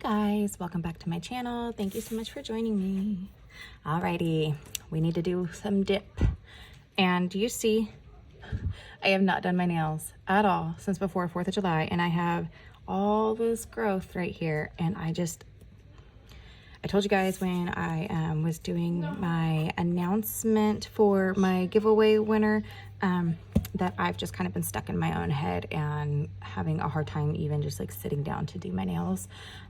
guys, welcome back to my channel. Thank you so much for joining me. Alrighty, we need to do some dip. And do you see, I have not done my nails at all since before 4th of July, and I have all this growth right here. And I told you guys when I was doing my announcement for my giveaway winner that I've just kind of been stuck in my own head and having a hard time even just like sitting down to do my nails.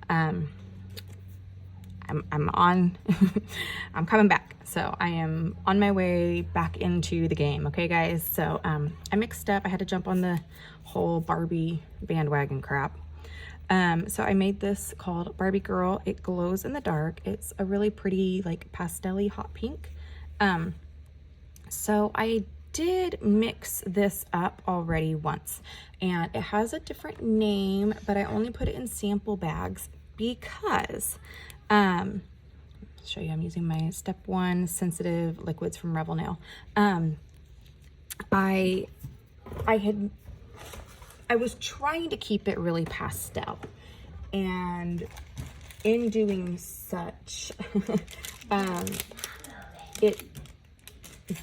I'm on, I'm coming back. So I am on my way back into the game. Okay, guys. So I mixed up. I had to jump on the whole Barbie bandwagon crap. So I made this called Barbie Girl. It glows in the dark. It's a really pretty like pastel-y hot pink. So I did mix this up already once, and it has a different name, but I only put it in sample bags because show you I'm using my step 1 sensitive liquids from Revel Nail. I was trying to keep it really pastel, and in doing such it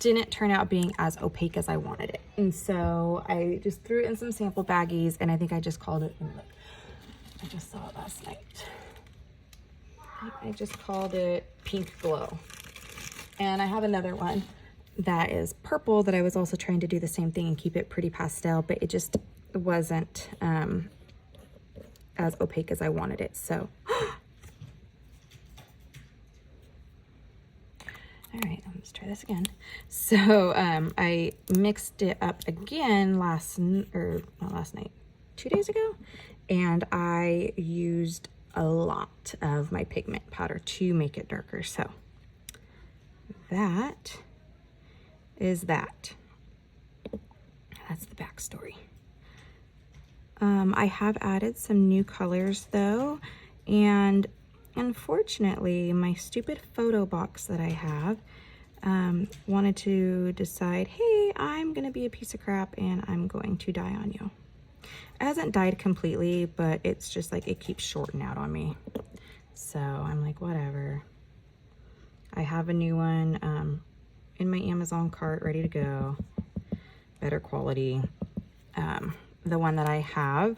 didn't turn out being as opaque as I wanted it. And so I just threw it in some sample baggies, and I think I just called it, I just saw it last night. I just called it Pink Glow. And I have another one that is purple that I was also trying to do the same thing and keep it pretty pastel, but it just wasn't as opaque as I wanted it. So all right, let's try this again. So I mixed it up again not last night, 2 days ago, and I used a lot of my pigment powder to make it darker. So that is that. That's the backstory. I have added some new colors though, and unfortunately, my stupid photo box that I have wanted to decide, hey, I'm going to be a piece of crap and I'm going to die on you. It hasn't died completely, but it's just like it keeps shorting out on me. So I'm like, whatever. I have a new one in my Amazon cart ready to go. Better quality. The one that I have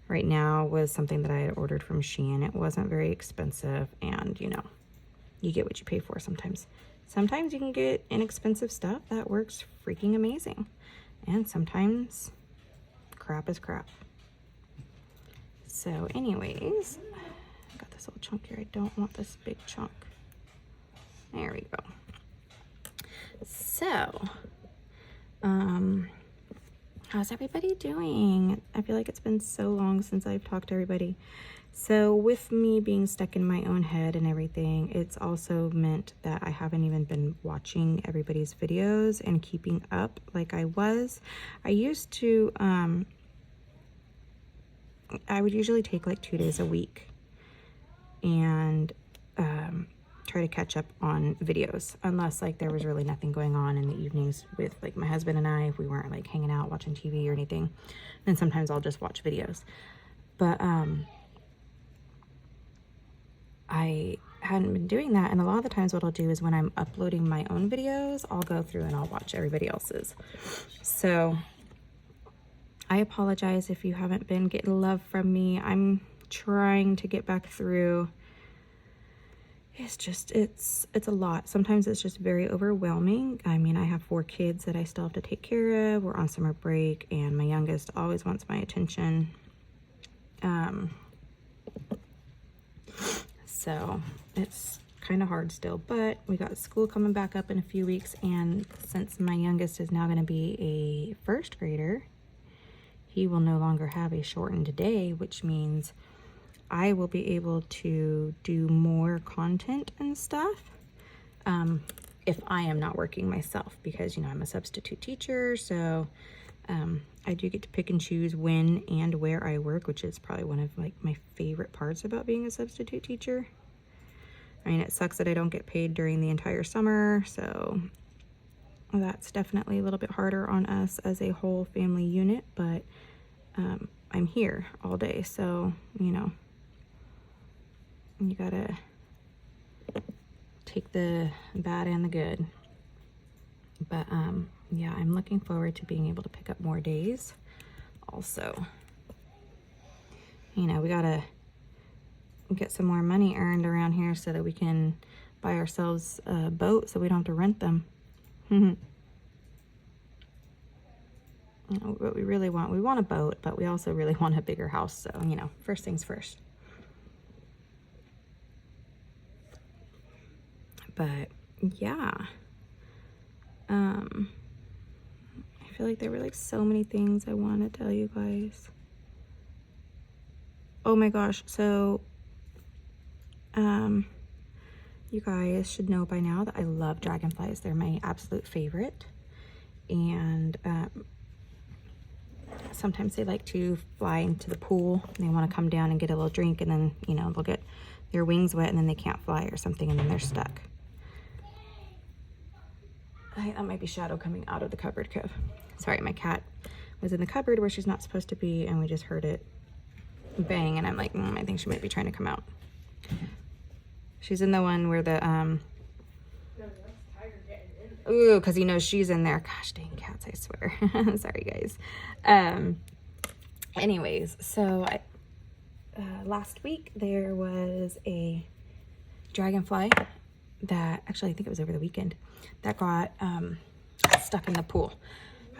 right now was something that I had ordered from Shein. It wasn't very expensive, and you know, you get what you pay for sometimes. Sometimes you can get inexpensive stuff that works freaking amazing, and sometimes crap is crap. So anyways, I got this little chunk here. I don't want this big chunk. There we go. So how's everybody doing? I feel like it's been so long since I've talked to everybody. So with me being stuck in my own head and everything, it's also meant that I haven't even been watching everybody's videos and keeping up like I was. I used to, I would usually take like 2 days a week and try to catch up on videos, unless like there was really nothing going on in the evenings with like my husband and I, if we weren't like hanging out watching TV or anything. Then sometimes I'll just watch videos, but I hadn't been doing that. And a lot of the times what I'll do is when I'm uploading my own videos, I'll go through and I'll watch everybody else's. So I apologize if you haven't been getting love from me. I'm trying to get back through. It's just, it's a lot. Sometimes it's just very overwhelming. I mean, I have 4 kids that I still have to take care of. We're on summer break, and my youngest always wants my attention. So it's kind of hard still, but we got school coming back up in a few weeks, and since my youngest is now going to be a 1st grader, he will no longer have a shortened day, which means I will be able to do more content and stuff if I am not working myself, because, you know, I'm a substitute teacher. So I do get to pick and choose when and where I work, which is probably one of like my favorite parts about being a substitute teacher. I mean, it sucks that I don't get paid during the entire summer, so that's definitely a little bit harder on us as a whole family unit, but I'm here all day, so, you know, You gotta take the bad and the good. But yeah, I'm looking forward to being able to pick up more days. Also, you know, we gotta get some more money earned around here so that we can buy ourselves a boat so we don't have to rent them. You know, what we really want, we want a boat, but we also really want a bigger house. So, you know, first things first. But yeah, I feel like there were like so many things I want to tell you guys. Oh my gosh. So, you guys should know by now that I love dragonflies. They're my absolute favorite. And, sometimes they like to fly into the pool and they want to come down and get a little drink, and then, you know, they'll get their wings wet and then they can't fly or something, and then they're stuck. I think that might be Shadow coming out of the cupboard, Kev. Sorry, my cat was in the cupboard where she's not supposed to be, and we just heard it bang, and I'm like, I think she might be trying to come out. She's in the one where the, ooh, because he knows she's in there. Gosh dang cats, I swear. Sorry, guys. Anyways, so last week there was a dragonfly that, actually I think it was over the weekend, that got stuck in the pool.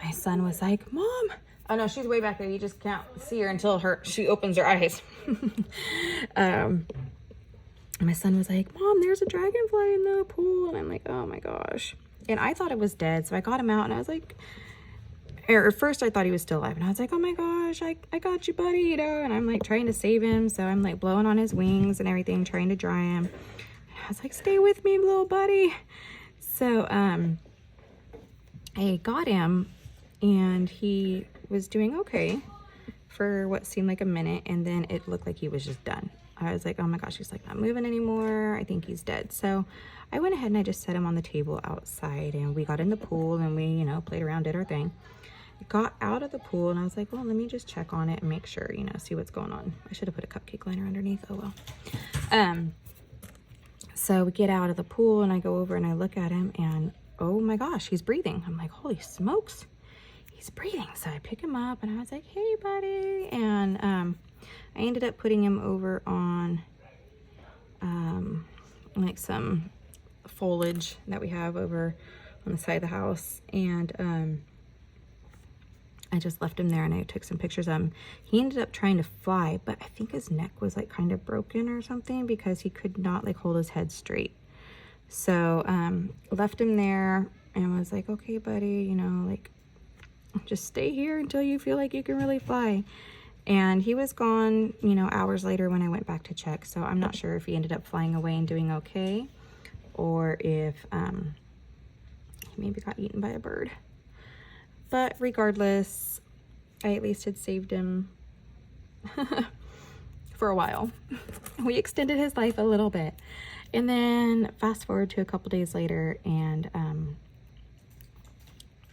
My son was like, Mom, oh no, she's way back there. You just can't see her until she opens her eyes. My son was like, Mom, there's a dragonfly in the pool. And I'm like, oh my gosh. And I thought it was dead. So I got him out and I was like, or at first I thought he was still alive. And I was like, oh my gosh, I got you, buddy, you know. And I'm like trying to save him. So I'm like blowing on his wings and everything, trying to dry him. And I was like, stay with me, little buddy. So I got him and he was doing okay for what seemed like a minute. And then it looked like he was just done. I was like, oh my gosh, he's like not moving anymore. I think he's dead. So I went ahead and I just set him on the table outside, and we got in the pool and we, you know, played around, did our thing. Got out of the pool and I was like, well, let me just check on it and make sure, you know, see what's going on. I should have put a cupcake liner underneath. Oh well. So we get out of the pool and I go over and I look at him and oh my gosh, he's breathing. I'm like, holy smokes, he's breathing. So I pick him up and I was like, hey buddy. And I ended up putting him over on like some foliage that we have over on the side of the house, and I just left him there and I took some pictures of him. He ended up trying to fly, but I think his neck was like kind of broken or something because he could not like hold his head straight. So left him there and was like, okay buddy, you know, like just stay here until you feel like you can really fly. And he was gone, you know, hours later when I went back to check. So I'm not sure if he ended up flying away and doing okay, or if he maybe got eaten by a bird. But regardless, I at least had saved him for a while. We extended his life a little bit. And then fast forward to a couple days later, and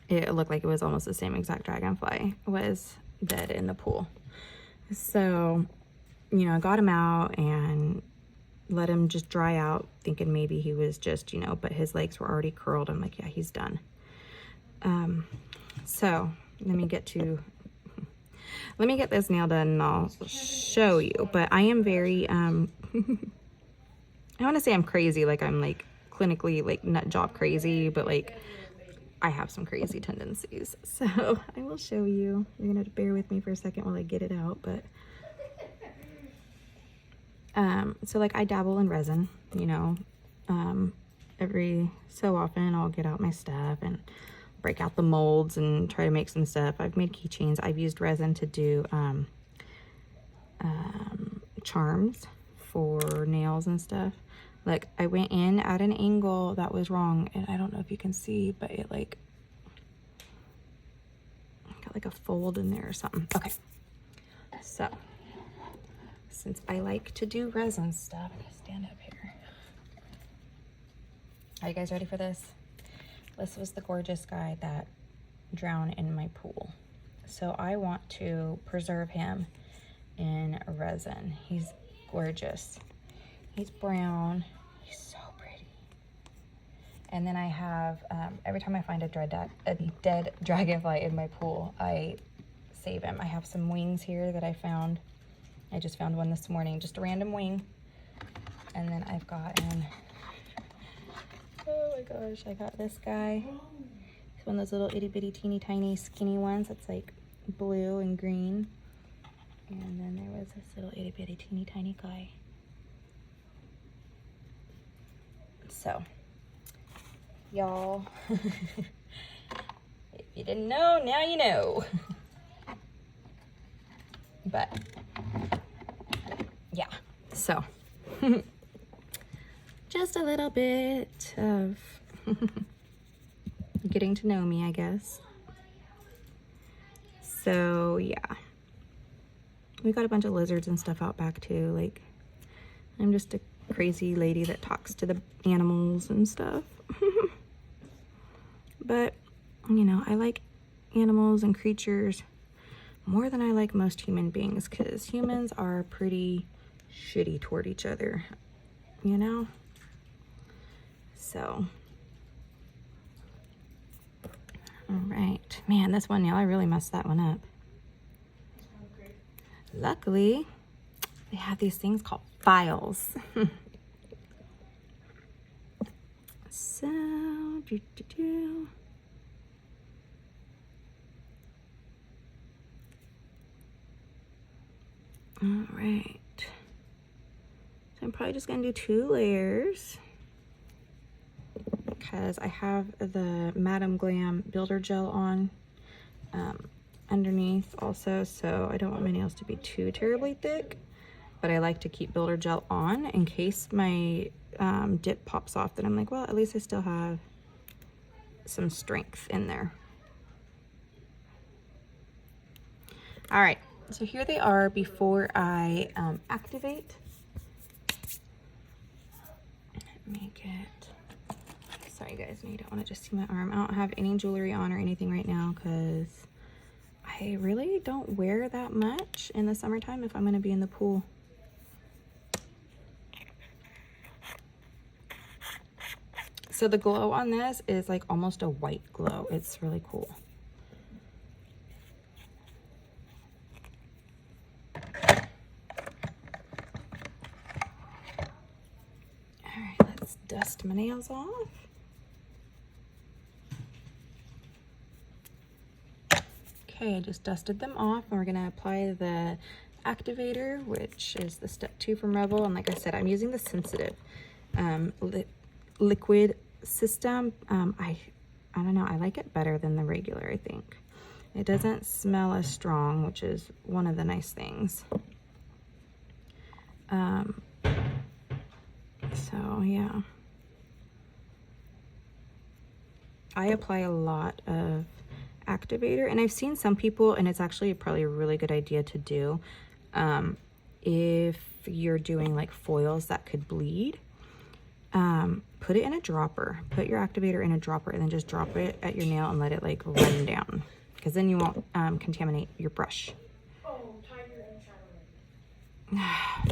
it looked like it was almost the same exact dragonfly was dead in the pool. So, you know, I got him out and let him just dry out, thinking maybe he was just, you know, but his legs were already curled. I'm like, yeah, he's done. So let me get this nail done and I'll show you. But I am very, I want to say I'm crazy, like I'm like clinically like nut job crazy, but like I have some crazy tendencies. So I will show you. You're gonna have to bear with me for a second while I get it out. But so like I dabble in resin, you know, every so often I'll get out my stuff and break out the molds and try to make some stuff. I've made keychains. I've used resin to do charms for nails and stuff. Like I went in at an angle that was wrong, and I don't know if you can see, but it like got like a fold in there or something. Okay, so since I like to do resin stuff, I'm gonna stand up here. Are you guys ready for this? This was the gorgeous guy that drowned in my pool. So I want to preserve him in resin. He's gorgeous. He's brown. He's so pretty. And then I have, every time I find a dead dragonfly in my pool, I save him. I have some wings here that I found. I just found one this morning, just a random wing. And then I've got oh my gosh, I got this guy. It's one of those little itty bitty teeny tiny skinny ones that's like blue and green. And then there was this little itty bitty teeny tiny guy. So, y'all, if you didn't know, now you know. But, yeah, so, just a little bit of getting to know me, I guess. So, yeah. We got a bunch of lizards and stuff out back too. Like, I'm just a crazy lady that talks to the animals and stuff. But, you know, I like animals and creatures more than I like most human beings, because humans are pretty shitty toward each other, you know? So, all right. Man, this one, I really messed that one up. Luckily, they have these things called files. So, all right. So I'm probably just gonna do 2 layers because I have the Madam Glam Builder Gel on underneath also, so I don't want my nails to be too terribly thick, but I like to keep Builder Gel on in case my dip pops off. Then I'm like, well, at least I still have some strength in there. All right, so here they are before I activate. Let me get, sorry guys, you don't want to just see my arm. I don't have any jewelry on or anything right now because I really don't wear that much in the summertime if I'm going to be in the pool. So the glow on this is like almost a white glow. It's really cool. All right, let's dust my nails off. Okay, I just dusted them off, and we're gonna apply the activator, which is the step 2 from Rebel. And like I said, I'm using the sensitive liquid system. I don't know, I like it better than the regular. I think it doesn't smell as strong, which is one of the nice things. So yeah, I apply a lot of activator, and I've seen some people, and it's actually probably a really good idea to do if you're doing like foils that could bleed. Put it in a dropper. Put your activator in a dropper and then just drop it at your nail and let it like run down, because then you won't contaminate your brush. Oh, Tiger and Shadow.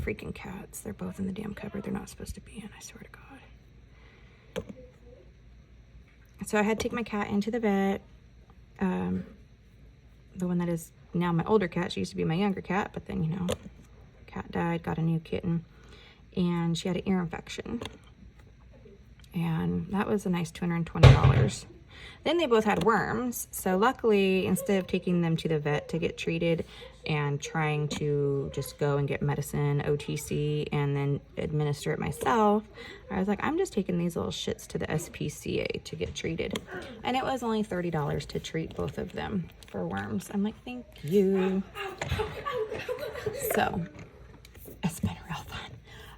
Freaking cats. They're both in the damn cupboard they're not supposed to be in, I swear to God. So I had to take my cat into the vet. The one that is now my older cat. She used to be my younger cat, but then, you know, cat died, got a new kitten, and she had an ear infection. And that was a nice $220. Then they both had worms. So luckily, instead of taking them to the vet to get treated and trying to just go and get medicine, OTC, and then administer it myself, I was like, I'm just taking these little shits to the SPCA to get treated. And it was only $30 to treat both of them for worms. I'm like, thank you. So it's been real fun.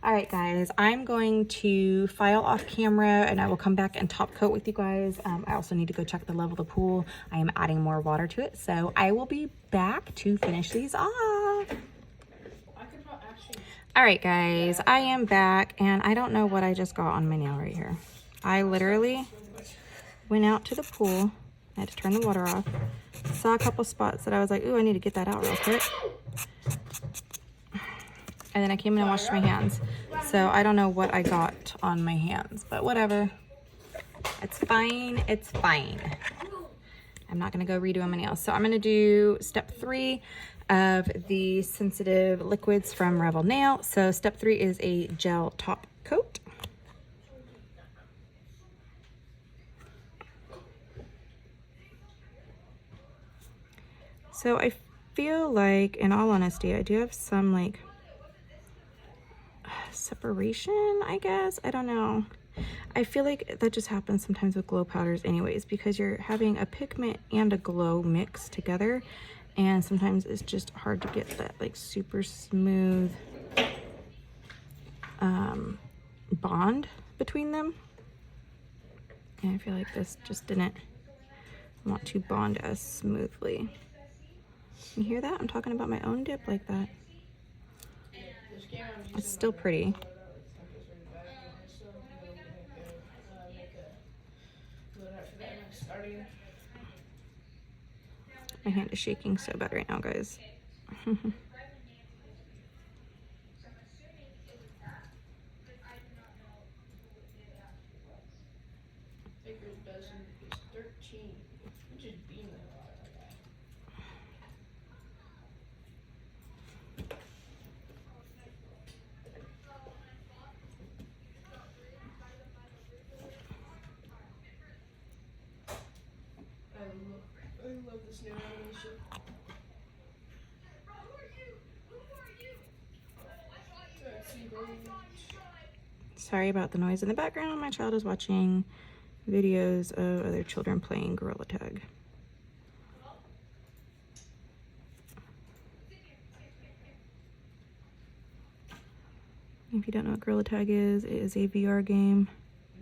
All right, guys, I'm going to file off camera and I will come back and top coat with you guys. I also need to go check the level of the pool. I am adding more water to it, so I will be back to finish these off. All right, guys, I am back, and I don't know what I just got on my nail right here. I literally went out to the pool. I had to turn the water off. Saw a couple spots that I was like, ooh, I need to get that out real quick. And then I came in and washed my hands. So I don't know what I got on my hands, but whatever. It's fine. It's fine. I'm not going to go redo my nails. So I'm going to do step 3 of the sensitive liquids from Revel Nail. So step 3 is a gel top coat. So I feel like, in all honesty, I do have some like separation, I guess. I don't know. I feel like that just happens sometimes with glow powders anyways, because you're having a pigment and a glow mixed together, and sometimes it's just hard to get that like super smooth bond between them. And I feel like this just didn't want to bond as smoothly. You hear that? I'm talking about my own dip like that. It's still pretty. My hand is shaking so bad right now, guys. I love this new animation. Sorry about the noise in the background. My child is watching videos of other children playing Gorilla Tag. If you don't know what Gorilla Tag is, it is a VR game.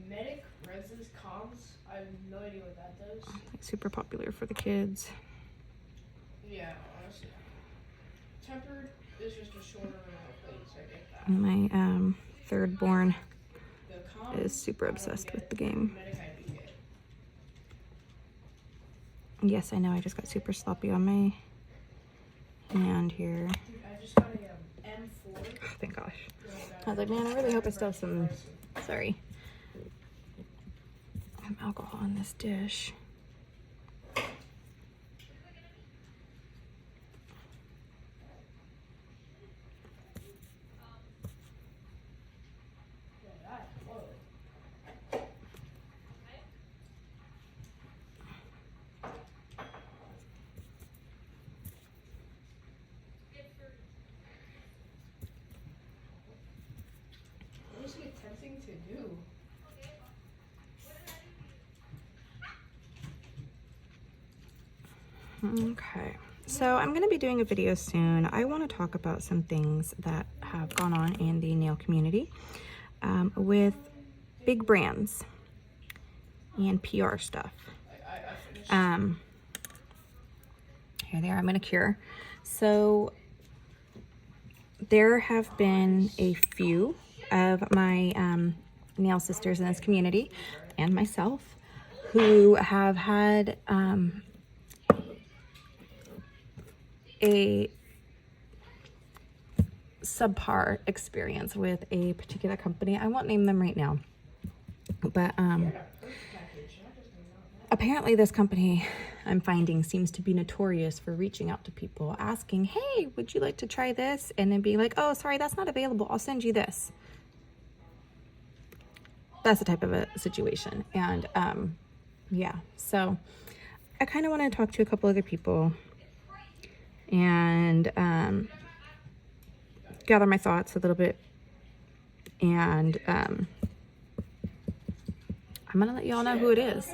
Medic Resis Comms. I have no idea what that does. Like, super popular for the kids. Yeah, honestly. Tempered is just a shorter amount of plates. I get that. My third born The comms, is super I don't obsessed get. with the game. Medic I do get. Yes, I know, I just got super sloppy on my hand here. Dude, I just got a M4. Oh, thank gosh. I was like, man, I really hope I still have some, sorry, alcohol in this dish. What is it tempting to do? Okay, so I'm going to be doing a video soon. I want to talk about some things that have gone on in the nail community with big brands and PR stuff. Here they are. I'm going to cure. So there have been a few of my nail sisters in this community and myself who have had a subpar experience with a particular company. I won't name them right now, but apparently this company, I'm finding, seems to be notorious for reaching out to people asking, hey, would you like to try this? And then being like, oh, sorry, that's not available. I'll send you this. That's the type of a situation. And yeah, so I kind of want to talk to a couple other people and gather my thoughts a little bit. And I'm going to let y'all know who it is.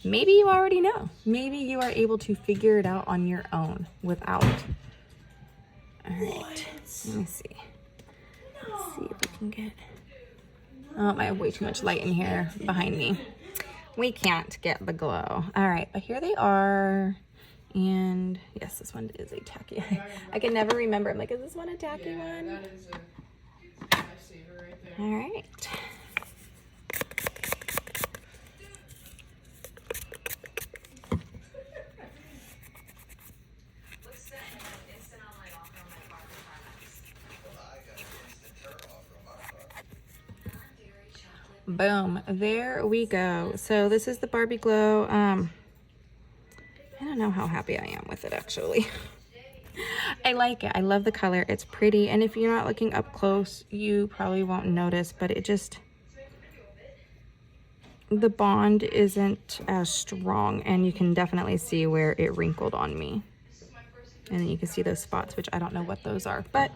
Maybe you already know. Maybe you are able to figure it out on your own without. All right, let me see. Let's see if we can get. Oh, I have way too much light in here behind me. We can't get the glow. All right, but here they are. And yes, this one is a tacky. I can never remember. I'm like, is this one a tacky one? That is a lifesaver right there. All right. Boom, there we go. So this is the Barbie Glow. I don't know how happy I am with it, actually. I like it. I love the color. It's pretty. And if you're not looking up close, you probably won't notice, but it just, the bond isn't as strong, and you can definitely see where it wrinkled on me. And then you can see those spots, which I don't know what those are, but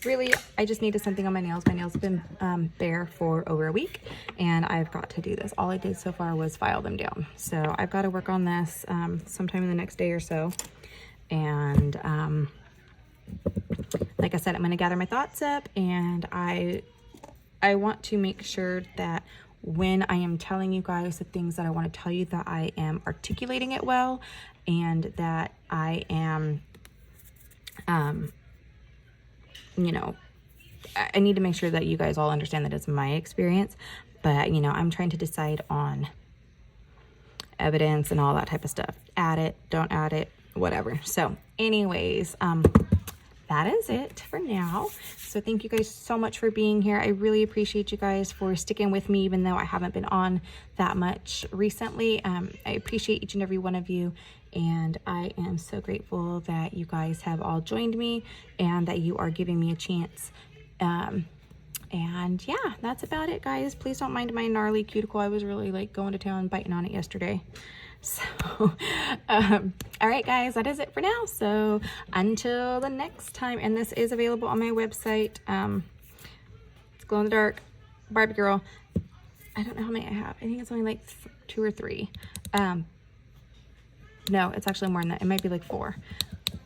really, I just needed something on my nails. My nails have been bare for over a week, and I've got to do this. All I did so far was file them down. So I've got to work on this sometime in the next day or so. And like I said, I'm going to gather my thoughts up, and I want to make sure that when I am telling you guys the things that I want to tell you, that I am articulating it well, and that I am, you know, I need to make sure that you guys all understand that it's my experience. But, you know, I'm trying to decide on evidence and all that type of stuff. Add it, don't add it, whatever. So anyways, that is it for now. So thank you guys so much for being here. I really appreciate you guys for sticking with me, even though I haven't been on that much recently. I appreciate each and every one of you, and I am so grateful that you guys have all joined me and that you are giving me a chance. And yeah, that's about it, guys. Please don't mind my gnarly cuticle. I was really like going to town biting on it yesterday. So all right, guys, that is it for now. So until the next time, and this is available on my website. It's glow in the dark Barbie Girl. I don't know how many I have. I think it's only like 2 or 3. No, it's actually more than that. It might be like 4.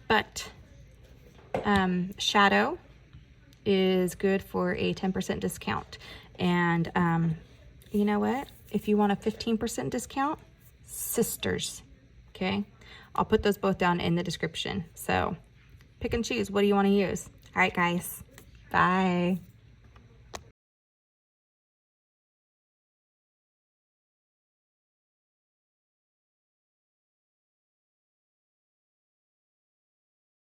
But shadow is good for a 10% discount. And you know what? If you want a 15% discount, sisters, okay? I'll put those both down in the description. So pick and choose. What do you want to use? All right, guys. Bye.